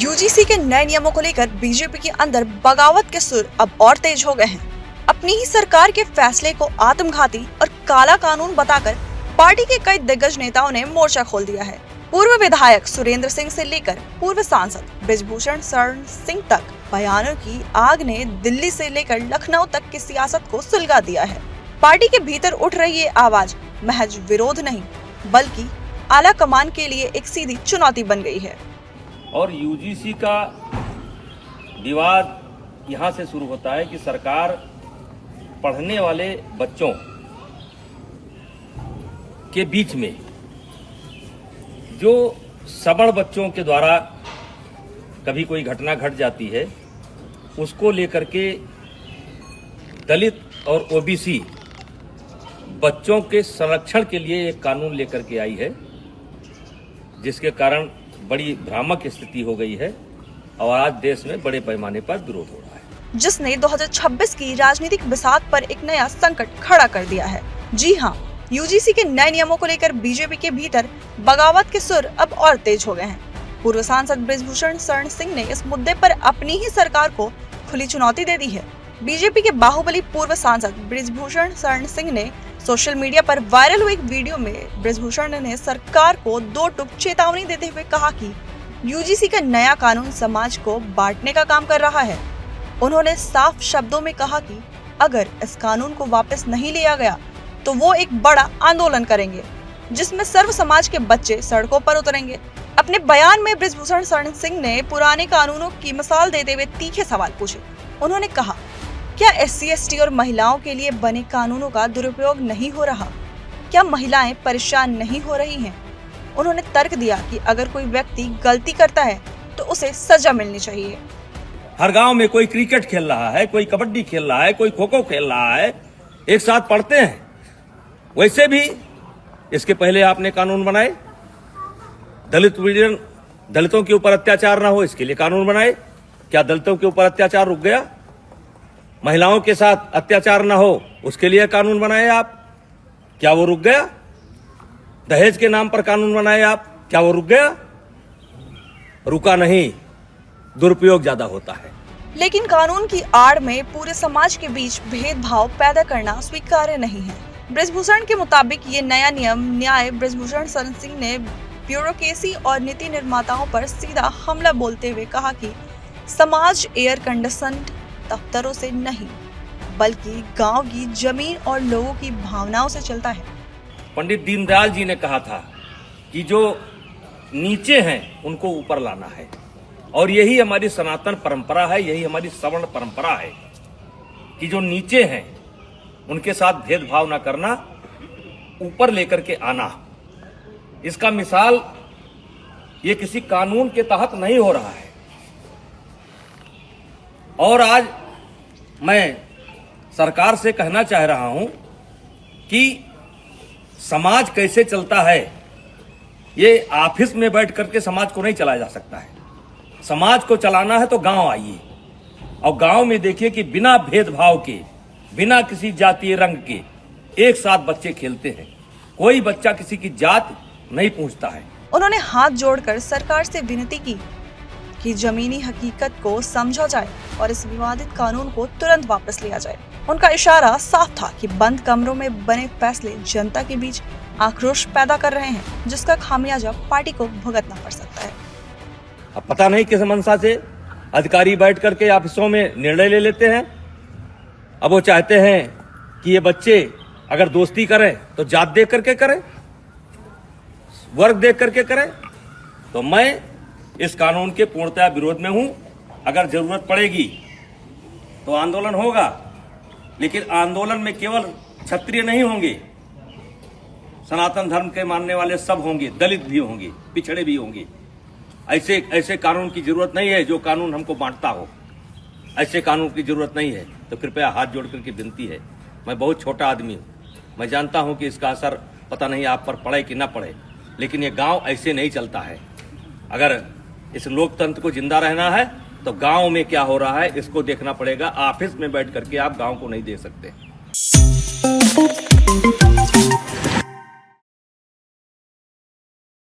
UGC के नए नियमों को लेकर बीजेपी के अंदर बगावत के सुर अब और तेज हो गए हैं। अपनी ही सरकार के फैसले को आत्मघाती और काला कानून बताकर पार्टी के कई दिग्गज नेताओं ने मोर्चा खोल दिया है। पूर्व विधायक सुरेंद्र सिंह से लेकर पूर्व सांसद बृजभूषण शरण सिंह तक बयानों की आग ने दिल्ली से लेकर लखनऊ तक की सियासत को सुलगा दिया है। पार्टी के भीतर उठ रही ये आवाज महज विरोध नहीं बल्कि आला कमान के लिए एक सीधी चुनौती बन गई है। और यूजीसी का विवाद यहाँ से शुरू होता है कि सरकार पढ़ने वाले बच्चों के बीच में जो सवर्ण बच्चों के द्वारा कभी कोई घटना घट जाती है उसको लेकर के दलित और ओबीसी बच्चों के संरक्षण के लिए एक कानून लेकर के आई है, जिसके कारण बड़ी भ्रामक स्थिति हो गई है और आज देश में बड़े पैमाने पर विरोध हो रहा है, जिसने 2026 की राजनीतिक बिसात पर एक नया संकट खड़ा कर दिया है। जी हाँ, यूजीसी के नए नियमों को लेकर बीजेपी के भीतर बगावत के सुर अब और तेज हो गए हैं। पूर्व सांसद बृजभूषण शरण सिंह ने इस मुद्दे पर अपनी ही सरकार को खुली चुनौती दे दी है। बीजेपी के बाहुबली पूर्व सांसद बृजभूषण शरण सिंह ने सोशल मीडिया पर वायरल हुई एक वीडियो में बृजभूषण ने सरकार को दो टूक चेतावनी देते हुए कहा कि यूजीसी का नया कानून समाज को बांटने का काम कर रहा है। उन्होंने साफ शब्दों में कहा कि अगर इस कानून को वापस नहीं लिया गया तो वो एक बड़ा आंदोलन करेंगे, जिसमें सर्व समाज के बच्चे सड़कों पर उतरेंगे। अपने बयान में बृजभूषण शरण सिंह ने पुराने कानूनों की मिसाल देते हुए तीखे सवाल पूछे। उन्होंने कहा, क्या SC/ST और महिलाओं के लिए बने कानूनों का दुरुपयोग नहीं हो रहा? क्या महिलाएं परेशान नहीं हो रही हैं? उन्होंने तर्क दिया कि अगर कोई व्यक्ति गलती करता है तो उसे सजा मिलनी चाहिए। हर गांव में कोई क्रिकेट खेल रहा है, कोई कबड्डी खेल रहा है, कोई खो खो खेल रहा है, एक साथ पढ़ते हैं। वैसे भी इसके पहले आपने कानून बनाए, दलितों के ऊपर अत्याचार ना हो इसके लिए कानून बनाए। क्या दलितों के ऊपर अत्याचार रुक गया? महिलाओं के साथ अत्याचार ना हो उसके लिए कानून बनाए आप, क्या वो रुक गया? दहेज के नाम पर कानून बनाए आप, क्या वो रुक गया? रुका नहीं, दुरुपयोग ज्यादा होता है। लेकिन कानून की आड़ में पूरे समाज के बीच भेदभाव पैदा करना स्वीकार्य नहीं है। बृजभूषण के मुताबिक ये नया नियम न्याय बृजभूषण शरण सिंह ने ब्यूरोक्रेसी और नीति निर्माताओं पर सीधा हमला बोलते हुए कहा कि समाज एयर कंडीशन्ड दफ्तरों से नहीं बल्कि गांव की जमीन और लोगों की भावनाओं से चलता है। पंडित दीनदयाल जी ने कहा था कि जो नीचे हैं उनको ऊपर लाना है, और यही हमारी सनातन परंपरा है, यही हमारी सवर्ण परंपरा है कि जो नीचे हैं उनके साथ भेदभाव ना करना, ऊपर लेकर के आना। इसका मिसाल ये किसी कानून के तहत नहीं हो रहा है। और आज मैं सरकार से कहना चाह रहा हूं कि समाज कैसे चलता है, ये ऑफिस में बैठ करके समाज को नहीं चलाया जा सकता है। समाज को चलाना है तो गांव आइए और गांव में देखिए कि बिना भेदभाव के, बिना किसी जातीय रंग के एक साथ बच्चे खेलते हैं। कोई बच्चा किसी की जात नहीं पूछता है। उन्होंने हाथ जोड़कर सरकार से विनती की कि जमीनी हकीकत को समझा जाए और इस विवादित कानून को तुरंत वापस लिया जाए। उनका इशारा साफ था कि बंद कमरों में बने फैसले जनता के बीच आक्रोश पैदा कर रहे हैं, जिसका खामियाजा पार्टी को भुगतना पड़ सकता है। अब पता नहीं किस मंशा से अधिकारी बैठ करके ऑफिसों में निर्णय ले लेते हैं। अब वो चाहते हैं कि ये बच्चे अगर दोस्ती करें तो जात देख करके करें, वर्ग देख करके करें। तो मैं इस कानून के पूर्णतः विरोध में हूं। अगर जरूरत पड़ेगी तो आंदोलन होगा, लेकिन आंदोलन में केवल क्षत्रिय नहीं होंगे, सनातन धर्म के मानने वाले सब होंगे, दलित भी होंगे, पिछड़े भी होंगे। ऐसे कानून की जरूरत नहीं है जो कानून हमको बांटता हो। ऐसे कानून की जरूरत नहीं है। तो कृपया हाथ जोड़ करके विनती है, मैं बहुत छोटा आदमी हूं, मैं जानता हूं कि इसका असर पता नहीं आप पर पड़े कि ना पड़े, लेकिन ये गांव ऐसे नहीं चलता है। अगर इस लोकतंत्र को जिंदा रहना है तो गांव में क्या हो रहा है इसको देखना पड़ेगा। ऑफिस में बैठ करके आप गांव को नहीं देख सकते।